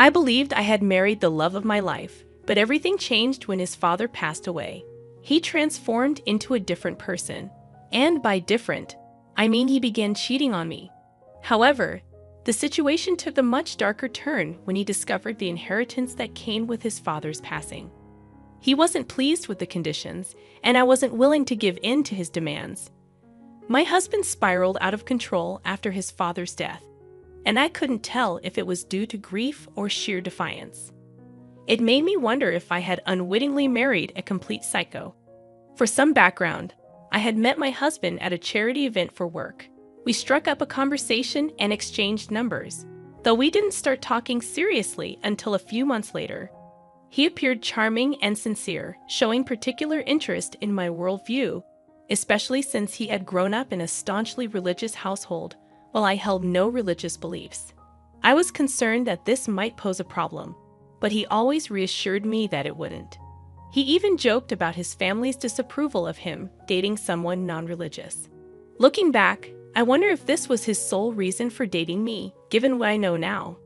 I believed I had married the love of my life, but everything changed when his father passed away. He transformed into a different person. And by different, I mean he began cheating on me. However, the situation took a much darker turn when he discovered the inheritance that came with his father's passing. He wasn't pleased with the conditions, and I wasn't willing to give in to his demands. My husband spiraled out of control after his father's death, and I couldn't tell if it was due to grief or sheer defiance. It made me wonder if I had unwittingly married a complete psycho. For some background, I had met my husband at a charity event for work. We struck up a conversation and exchanged numbers, though we didn't start talking seriously until a few months later. He appeared charming and sincere, showing particular interest in my worldview, especially since he had grown up in a staunchly religious household while I held no religious beliefs. I was concerned that this might pose a problem, but he always reassured me that it wouldn't. He even joked about his family's disapproval of him dating someone non-religious. Looking back, I wonder if this was his sole reason for dating me, given what I know now.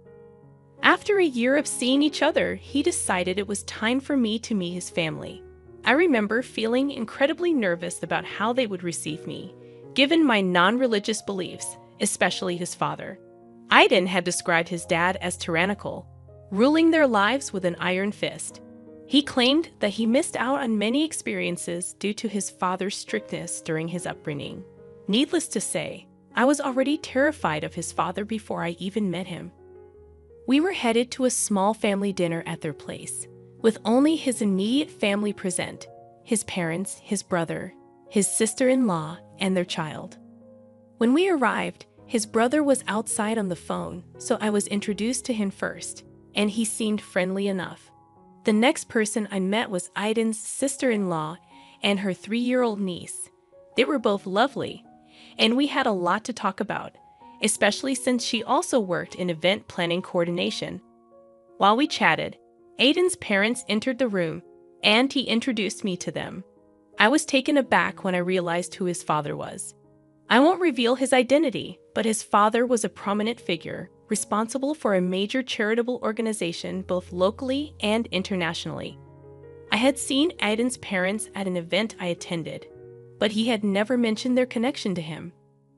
After a year of seeing each other, he decided it was time for me to meet his family. I remember feeling incredibly nervous about how they would receive me, given my non-religious beliefs, especially his father. Aiden had described his dad as tyrannical, ruling their lives with an iron fist. He claimed that he missed out on many experiences due to his father's strictness during his upbringing. Needless to say, I was already terrified of his father before I even met him. We were headed to a small family dinner at their place, with only his immediate family present: his parents, his brother, his sister-in-law, and their child. When we arrived, his brother was outside on the phone, so I was introduced to him first, and he seemed friendly enough. The next person I met was Aiden's sister-in-law and her 3-year-old niece. They were both lovely, and we had a lot to talk about, especially since she also worked in event planning coordination. While we chatted, Aiden's parents entered the room, and he introduced me to them. I was taken aback when I realized who his father was. I won't reveal his identity, but his father was a prominent figure, responsible for a major charitable organization both locally and internationally. I had seen Aiden's parents at an event I attended, but he had never mentioned their connection to him.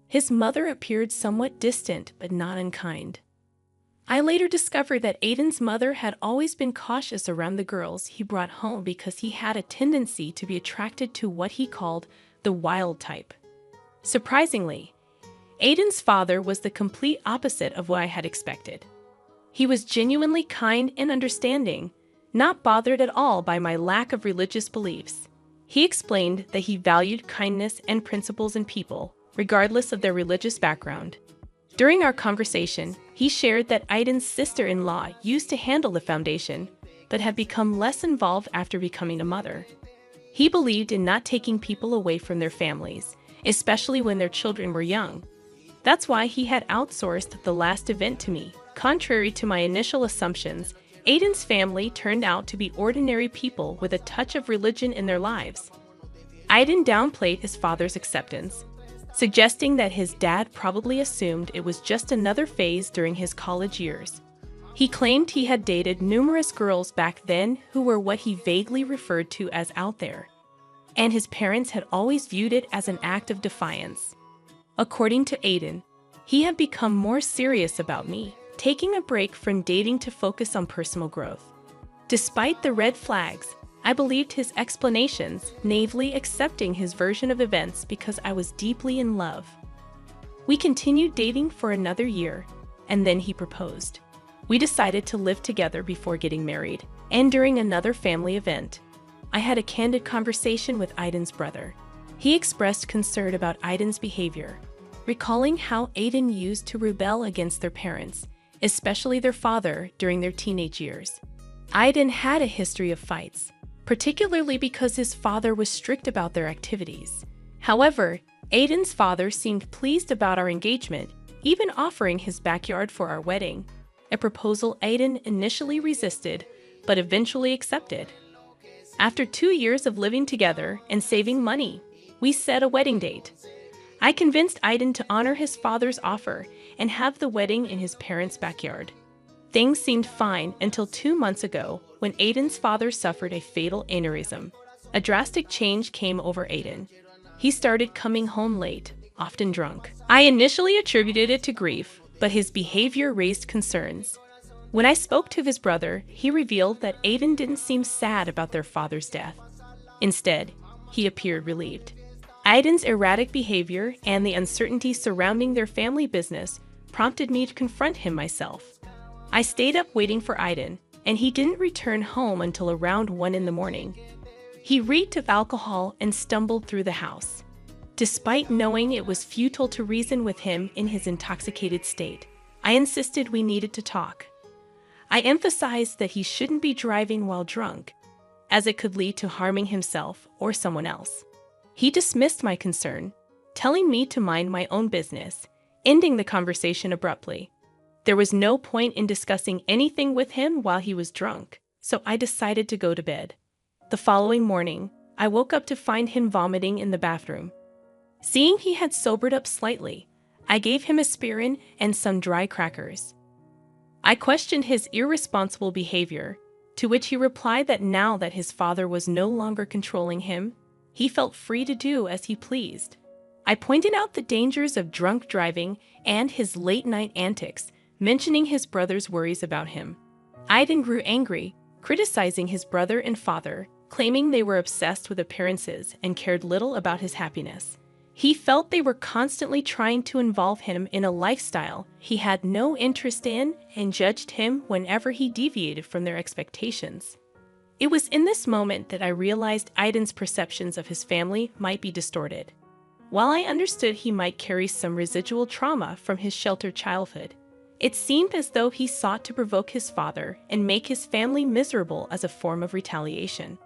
His mother appeared somewhat distant but not unkind. I later discovered that Aiden's mother had always been cautious around the girls he brought home because he had a tendency to be attracted to what he called the wild type. Surprisingly, Aiden's father was the complete opposite of what I had expected. He was genuinely kind and understanding, not bothered at all by my lack of religious beliefs. He explained that he valued kindness and principles in people, regardless of their religious background. During our conversation, he shared that Aiden's sister-in-law used to handle the foundation, but had become less involved after becoming a mother. He believed in not taking people away from their families, especially when their children were young. That's why he had outsourced the last event to me. Contrary to my initial assumptions, Aiden's family turned out to be ordinary people with a touch of religion in their lives. Aiden downplayed his father's acceptance, suggesting that his dad probably assumed it was just another phase during his college years. He claimed he had dated numerous girls back then who were what he vaguely referred to as out there, and his parents had always viewed it as an act of defiance. According to Aiden, he had become more serious about me, taking a break from dating to focus on personal growth. Despite the red flags, I believed his explanations, naively accepting his version of events because I was deeply in love. We continued dating for another year, and then he proposed. We decided to live together before getting married, and during another family event, I had a candid conversation with Aiden's brother. He expressed concern about Aiden's behavior, recalling how Aiden used to rebel against their parents, especially their father, during their teenage years. Aiden had a history of fights, particularly because his father was strict about their activities. However, Aiden's father seemed pleased about our engagement, even offering his backyard for our wedding, a proposal Aiden initially resisted, but eventually accepted. After 2 years of living together and saving money, we set a wedding date. I convinced Aiden to honor his father's offer and have the wedding in his parents' backyard. Things seemed fine until 2 months ago when Aiden's father suffered a fatal aneurysm. A drastic change came over Aiden. He started coming home late, often drunk. I initially attributed it to grief, but his behavior raised concerns. When I spoke to his brother, he revealed that Aiden didn't seem sad about their father's death. Instead, he appeared relieved. Aiden's erratic behavior and the uncertainty surrounding their family business prompted me to confront him myself. I stayed up waiting for Aiden, and he didn't return home until around 1 in the morning. He reeked of alcohol and stumbled through the house. Despite knowing it was futile to reason with him in his intoxicated state, I insisted we needed to talk. I emphasized that he shouldn't be driving while drunk, as it could lead to harming himself or someone else. He dismissed my concern, telling me to mind my own business, ending the conversation abruptly. There was no point in discussing anything with him while he was drunk, so I decided to go to bed. The following morning, I woke up to find him vomiting in the bathroom. Seeing he had sobered up slightly, I gave him aspirin and some dry crackers. I questioned his irresponsible behavior, to which he replied that now that his father was no longer controlling him, he felt free to do as he pleased. I pointed out the dangers of drunk driving and his late-night antics, mentioning his brother's worries about him. Aiden grew angry, criticizing his brother and father, claiming they were obsessed with appearances and cared little about his happiness. He felt they were constantly trying to involve him in a lifestyle he had no interest in and judged him whenever he deviated from their expectations. It was in this moment that I realized Aiden's perceptions of his family might be distorted. While I understood he might carry some residual trauma from his sheltered childhood, it seemed as though he sought to provoke his father and make his family miserable as a form of retaliation.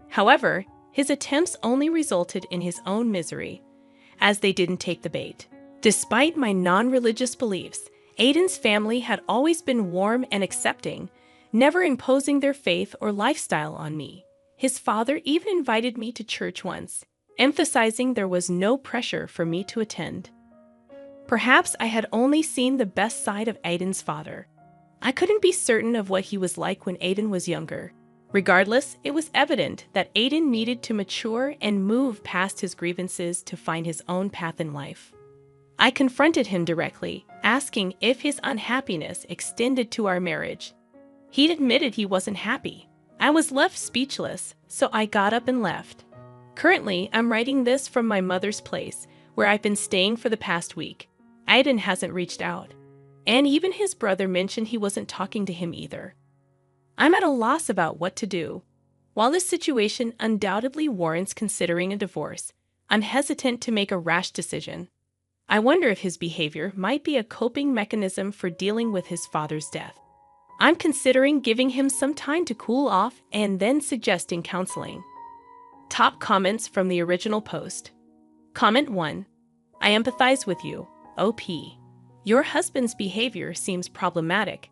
However, his attempts only resulted in his own misery, as they didn't take the bait. Despite my non-religious beliefs, Aiden's family had always been warm and accepting, never imposing their faith or lifestyle on me. His father even invited me to church once, emphasizing there was no pressure for me to attend. Perhaps I had only seen the best side of Aiden's father. I couldn't be certain of what he was like when Aiden was younger. Regardless, it was evident that Aiden needed to mature and move past his grievances to find his own path in life. I confronted him directly, asking if his unhappiness extended to our marriage. He admitted he wasn't happy. I was left speechless, so I got up and left. Currently, I'm writing this from my mother's place, where I've been staying for the past week. Aiden hasn't reached out, and even his brother mentioned he wasn't talking to him either. I'm at a loss about what to do. While this situation undoubtedly warrants considering a divorce, I'm hesitant to make a rash decision. I wonder if his behavior might be a coping mechanism for dealing with his father's death. I'm considering giving him some time to cool off and then suggesting counseling. Top comments from the original post. Comment 1. I empathize with you, OP. Your husband's behavior seems problematic,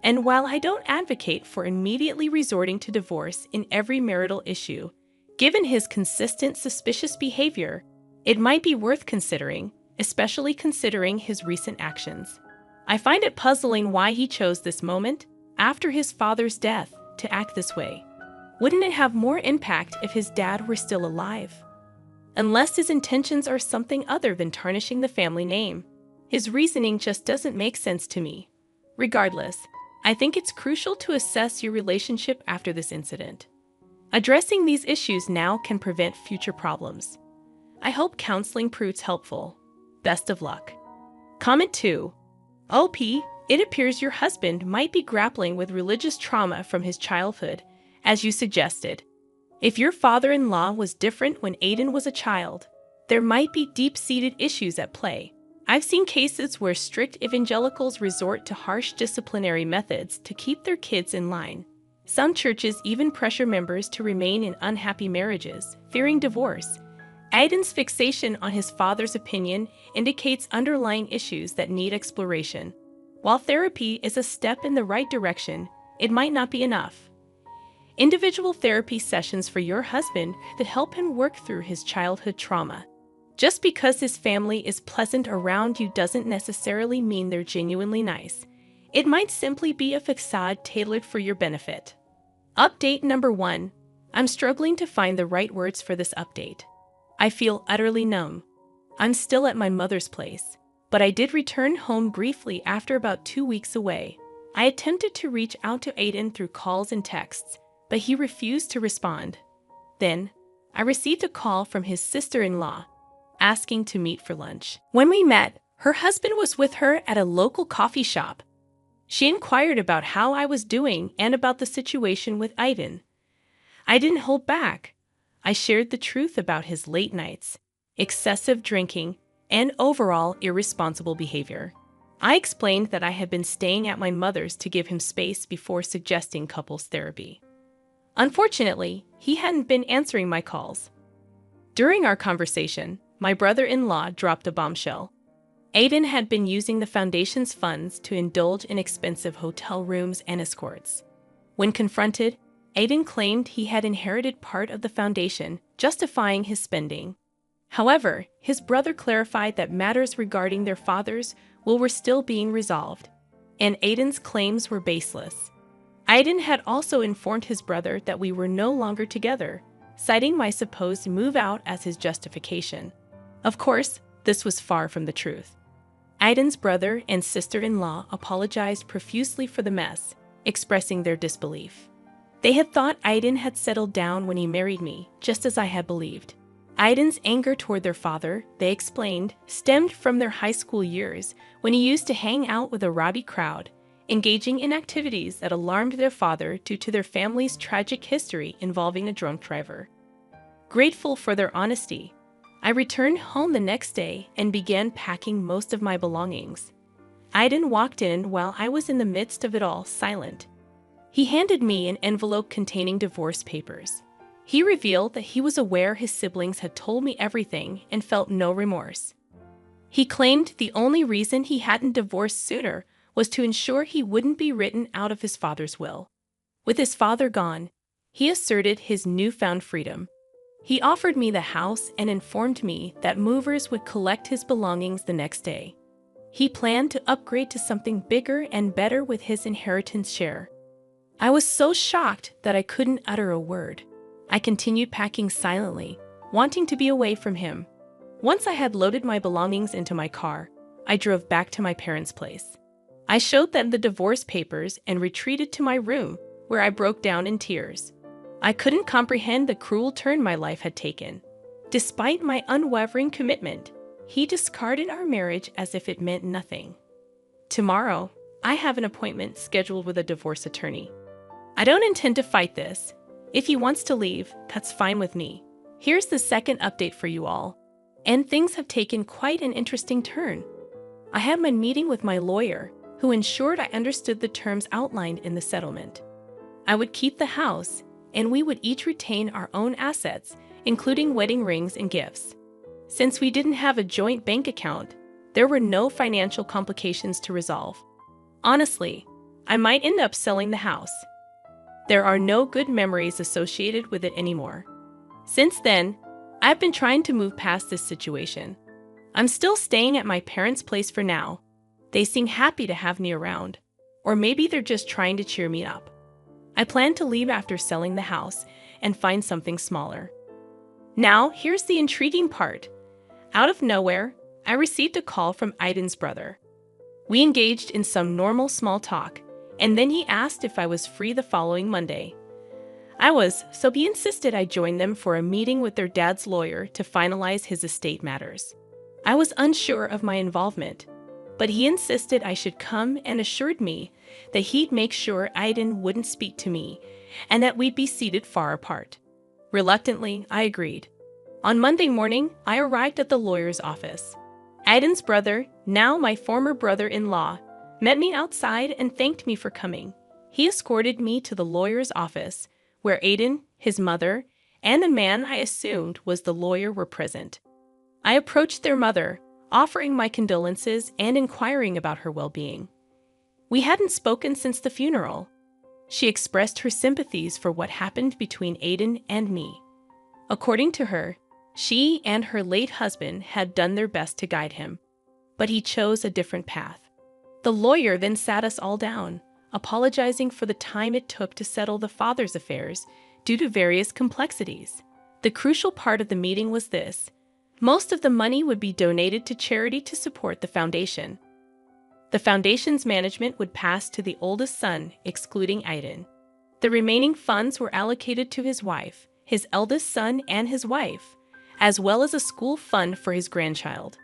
and while I don't advocate for immediately resorting to divorce in every marital issue, given his consistent suspicious behavior, it might be worth considering, especially considering his recent actions. I find it puzzling why he chose this moment, after his father's death, to act this way. Wouldn't it have more impact if his dad were still alive? Unless his intentions are something other than tarnishing the family name, his reasoning just doesn't make sense to me. Regardless, I think it's crucial to assess your relationship after this incident. Addressing these issues now can prevent future problems. I hope counseling proves helpful. Best of luck. Comment 2. OP, it appears your husband might be grappling with religious trauma from his childhood, as you suggested. If your father-in-law was different when Aiden was a child, there might be deep-seated issues at play. I've seen cases where strict evangelicals resort to harsh disciplinary methods to keep their kids in line. Some churches even pressure members to remain in unhappy marriages, fearing divorce. Aiden's fixation on his father's opinion indicates underlying issues that need exploration. While therapy is a step in the right direction, it might not be enough. Individual therapy sessions for your husband could help him work through his childhood trauma. Just because his family is pleasant around you doesn't necessarily mean they're genuinely nice. It might simply be a facade tailored for your benefit. Update number 1. I'm struggling to find the right words for this update. I feel utterly numb. I'm still at my mother's place, but I did return home briefly after about 2 weeks away. I attempted to reach out to Aiden through calls and texts, but he refused to respond. Then, I received a call from his sister-in-law, asking to meet for lunch. When we met, her husband was with her at a local coffee shop. She inquired about how I was doing and about the situation with Aiden. I didn't hold back. I shared the truth about his late nights, excessive drinking, and overall irresponsible behavior. I explained that I had been staying at my mother's to give him space before suggesting couples therapy. Unfortunately, he hadn't been answering my calls. During our conversation, my brother-in-law dropped a bombshell. Aiden had been using the foundation's funds to indulge in expensive hotel rooms and escorts. When confronted, Aiden claimed he had inherited part of the foundation, justifying his spending. However, his brother clarified that matters regarding their father's will were still being resolved, and Aiden's claims were baseless. Aiden had also informed his brother that we were no longer together, citing my supposed move out as his justification. Of course, this was far from the truth. Aiden's brother and sister-in-law apologized profusely for the mess, expressing their disbelief. They had thought Aiden had settled down when he married me, just as I had believed. Aiden's anger toward their father, they explained, stemmed from their high school years when he used to hang out with a rowdy crowd, engaging in activities that alarmed their father due to their family's tragic history involving a drunk driver. Grateful for their honesty, I returned home the next day and began packing most of my belongings. Aiden walked in while I was in the midst of it all, silent. He handed me an envelope containing divorce papers. He revealed that he was aware his siblings had told me everything and felt no remorse. He claimed the only reason he hadn't divorced sooner was to ensure he wouldn't be written out of his father's will. With his father gone, he asserted his newfound freedom. He offered me the house and informed me that movers would collect his belongings the next day. He planned to upgrade to something bigger and better with his inheritance share. I was so shocked that I couldn't utter a word. I continued packing silently, wanting to be away from him. Once I had loaded my belongings into my car, I drove back to my parents' place. I showed them the divorce papers and retreated to my room, where I broke down in tears. I couldn't comprehend the cruel turn my life had taken. Despite my unwavering commitment, he discarded our marriage as if it meant nothing. Tomorrow, I have an appointment scheduled with a divorce attorney. I don't intend to fight this. If he wants to leave, that's fine with me. Here's the second update for you all. And things have taken quite an interesting turn. I had my meeting with my lawyer, who ensured I understood the terms outlined in the settlement. I would keep the house, and we would each retain our own assets, including wedding rings and gifts. Since we didn't have a joint bank account, there were no financial complications to resolve. Honestly, I might end up selling the house. There are no good memories associated with it anymore. Since then, I've been trying to move past this situation. I'm still staying at my parents' place for now. They seem happy to have me around, or maybe they're just trying to cheer me up. I plan to leave after selling the house and find something smaller. Now, here's the intriguing part. Out of nowhere, I received a call from Aiden's brother. We engaged in some normal small talk, and then he asked if I was free the following Monday. I was, so he insisted I join them for a meeting with their dad's lawyer to finalize his estate matters. I was unsure of my involvement, but he insisted I should come and assured me that he'd make sure Aiden wouldn't speak to me and that we'd be seated far apart. Reluctantly, I agreed. On Monday morning, I arrived at the lawyer's office. Aiden's brother, now my former brother-in-law, met me outside and thanked me for coming. He escorted me to the lawyer's office, where Aiden, his mother, and the man I assumed was the lawyer were present. I approached their mother, offering my condolences and inquiring about her well-being. We hadn't spoken since the funeral. She expressed her sympathies for what happened between Aiden and me. According to her, she and her late husband had done their best to guide him, but he chose a different path. The lawyer then sat us all down, apologizing for the time it took to settle the father's affairs due to various complexities. The crucial part of the meeting was this: most of the money would be donated to charity to support the foundation. The foundation's management would pass to the oldest son, excluding Aiden. The remaining funds were allocated to his wife, his eldest son, and his wife, as well as a school fund for his grandchild.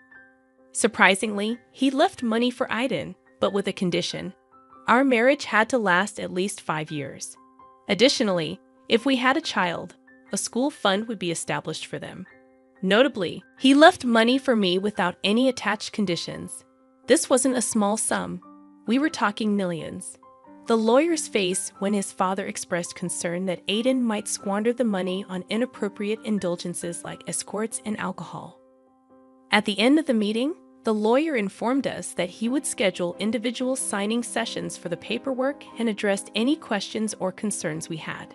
Surprisingly, he left money for Aiden, but with a condition. Our marriage had to last at least 5 years. Additionally, if we had a child, a school fund would be established for them. Notably, he left money for me without any attached conditions. This wasn't a small sum. We were talking millions. The lawyer's face when his father expressed concern that Aiden might squander the money on inappropriate indulgences like escorts and alcohol. At the end of the meeting, the lawyer informed us that he would schedule individual signing sessions for the paperwork and addressed any questions or concerns we had.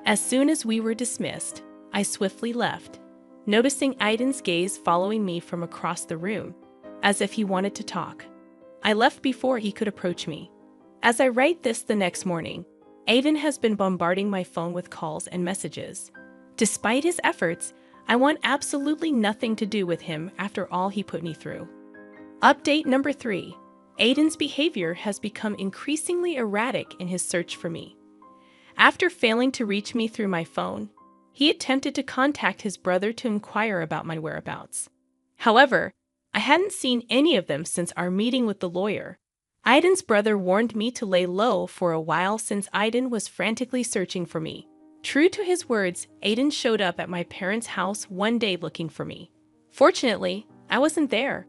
As soon as we were dismissed, I swiftly left, noticing Aiden's gaze following me from across the room, as if he wanted to talk. I left before he could approach me. As I write this the next morning, Aiden has been bombarding my phone with calls and messages. Despite his efforts, I want absolutely nothing to do with him after all he put me through. Update number 3. Aiden's behavior has become increasingly erratic in his search for me. After failing to reach me through my phone, he attempted to contact his brother to inquire about my whereabouts. However, I hadn't seen any of them since our meeting with the lawyer. Aiden's brother warned me to lay low for a while since Aiden was frantically searching for me. True to his words, Aiden showed up at my parents' house one day looking for me. Fortunately, I wasn't there.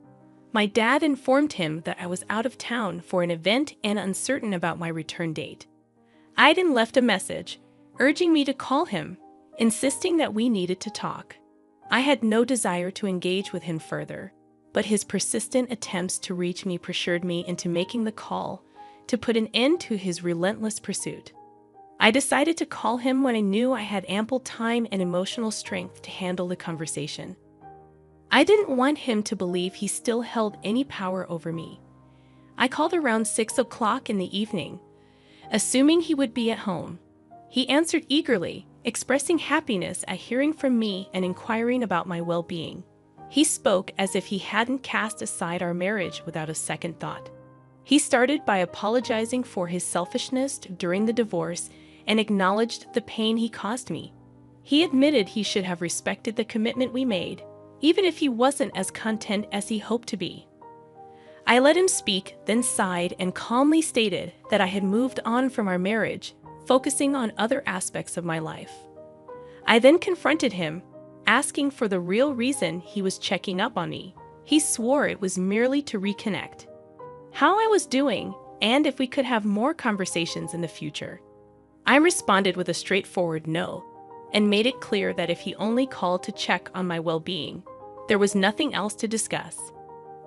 My dad informed him that I was out of town for an event and uncertain about my return date. Aiden left a message, urging me to call him, insisting that we needed to talk. I had no desire to engage with him further, but his persistent attempts to reach me pressured me into making the call to put an end to his relentless pursuit. I decided to call him when I knew I had ample time and emotional strength to handle the conversation. I didn't want him to believe he still held any power over me. I called around 6 o'clock in the evening, assuming he would be at home. He answered eagerly, expressing happiness at hearing from me and inquiring about my well-being. He spoke as if he hadn't cast aside our marriage without a second thought. He started by apologizing for his selfishness during the divorce and acknowledged the pain he caused me. He admitted he should have respected the commitment we made, even if he wasn't as content as he hoped to be. I let him speak, then sighed and calmly stated that I had moved on from our marriage, focusing on other aspects of my life. I then confronted him, asking for the real reason he was checking up on me. He swore it was merely to reconnect, how I was doing, and if we could have more conversations in the future. I responded with a straightforward no, and made it clear that if he only called to check on my well-being, there was nothing else to discuss.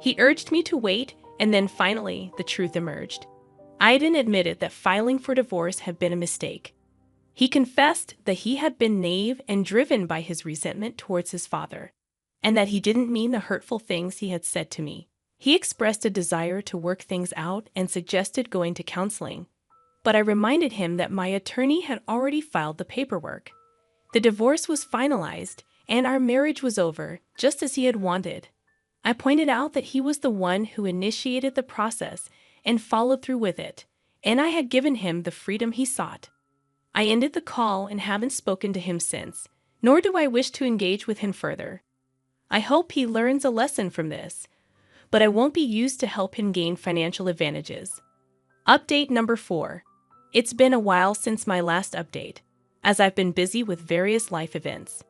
He urged me to wait, and then finally, the truth emerged. Aiden admitted that filing for divorce had been a mistake. He confessed that he had been naive and driven by his resentment towards his father, and that he didn't mean the hurtful things he had said to me. He expressed a desire to work things out and suggested going to counseling, but I reminded him that my attorney had already filed the paperwork. The divorce was finalized, and our marriage was over, just as he had wanted. I pointed out that he was the one who initiated the process and followed through with it, and I had given him the freedom he sought. I ended the call and haven't spoken to him since, nor do I wish to engage with him further. I hope he learns a lesson from this, but I won't be used to help him gain financial advantages. Update number 4. It's been a while since my last update, as I've been busy with various life events.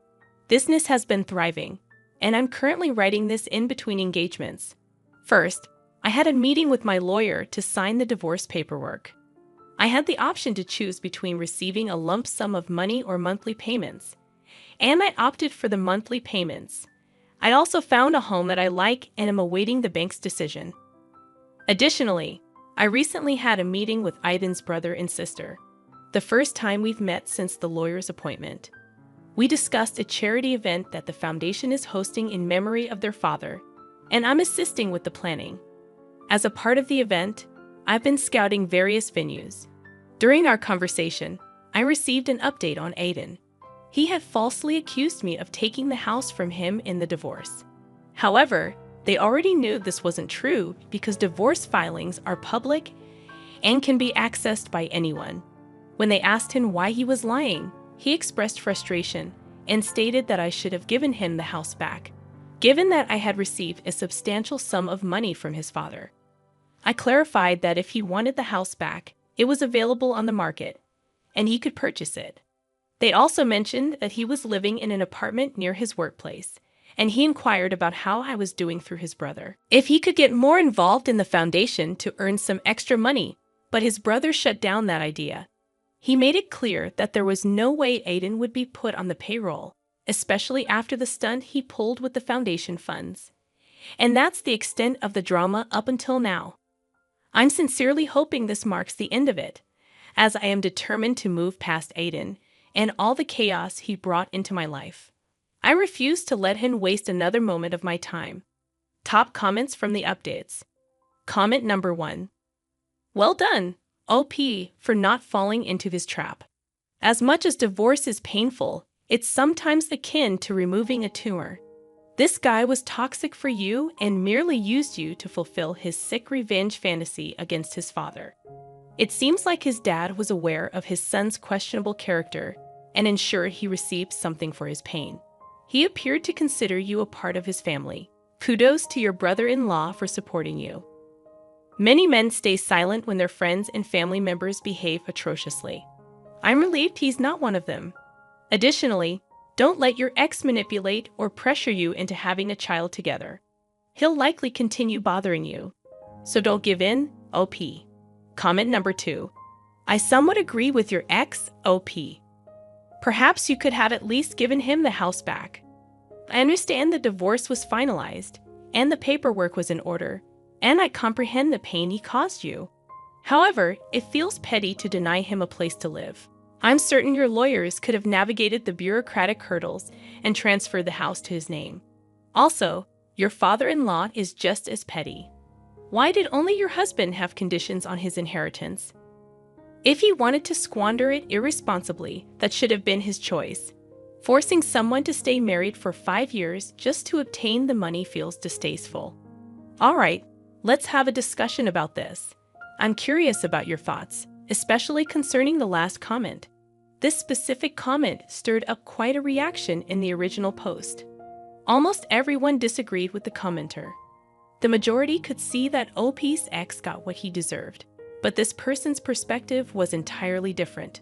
Business has been thriving, and I'm currently writing this in between engagements. First, I had a meeting with my lawyer to sign the divorce paperwork. I had the option to choose between receiving a lump sum of money or monthly payments, and I opted for the monthly payments. I also found a home that I like and am awaiting the bank's decision. Additionally, I recently had a meeting with Aiden's brother and sister, the first time we've met since the lawyer's appointment. We discussed a charity event that the foundation is hosting in memory of their father, and I'm assisting with the planning. As a part of the event, I've been scouting various venues. During our conversation, I received an update on Aiden. He had falsely accused me of taking the house from him in the divorce. However, they already knew this wasn't true because divorce filings are public and can be accessed by anyone. When they asked him why he was lying, he expressed frustration and stated that I should have given him the house back, given that I had received a substantial sum of money from his father. I clarified that if he wanted the house back, it was available on the market, and he could purchase it. They also mentioned that he was living in an apartment near his workplace, and he inquired about how I was doing through his brother, if he could get more involved in the foundation to earn some extra money, but his brother shut down that idea. He made it clear that there was no way Aiden would be put on the payroll, especially after the stunt he pulled with the foundation funds. And that's the extent of the drama up until now. I'm sincerely hoping this marks the end of it, as I am determined to move past Aiden and all the chaos he brought into my life. I refuse to let him waste another moment of my time. Top comments from the updates. Comment number 1. Well done, OP, for not falling into his trap. As much as divorce is painful, it's sometimes akin to removing a tumor. This guy was toxic for you and merely used you to fulfill his sick revenge fantasy against his father. It seems like his dad was aware of his son's questionable character and ensured he received something for his pain. He appeared to consider you a part of his family. Kudos to your brother-in-law for supporting you. Many men stay silent when their friends and family members behave atrociously. I'm relieved he's not one of them. Additionally, don't let your ex manipulate or pressure you into having a child together. He'll likely continue bothering you. So don't give in, OP. Comment number 2. I somewhat agree with your ex, OP. Perhaps you could have at least given him the house back. I understand the divorce was finalized, and the paperwork was in order, and I comprehend the pain he caused you. However, it feels petty to deny him a place to live. I'm certain your lawyers could have navigated the bureaucratic hurdles and transferred the house to his name. Also, your father-in-law is just as petty. Why did only your husband have conditions on his inheritance? If he wanted to squander it irresponsibly, that should have been his choice. Forcing someone to stay married for 5 years just to obtain the money feels distasteful. Alright, let's have a discussion about this. I'm curious about your thoughts, especially concerning the last comment. This specific comment stirred up quite a reaction in the original post. Almost everyone disagreed with the commenter. The majority could see that OP's ex got what he deserved, but this person's perspective was entirely different.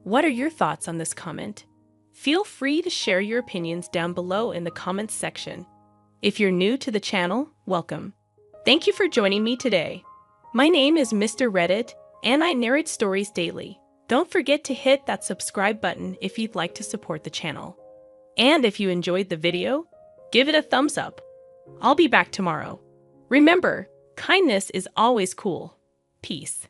What are your thoughts on this comment? Feel free to share your opinions down below in the comments section. If you're new to the channel, welcome. Thank you for joining me today. My name is Mr. Reddit, and I narrate stories daily. Don't forget to hit that subscribe button if you'd like to support the channel. And if you enjoyed the video, give it a thumbs up. I'll be back tomorrow. Remember, kindness is always cool. Peace.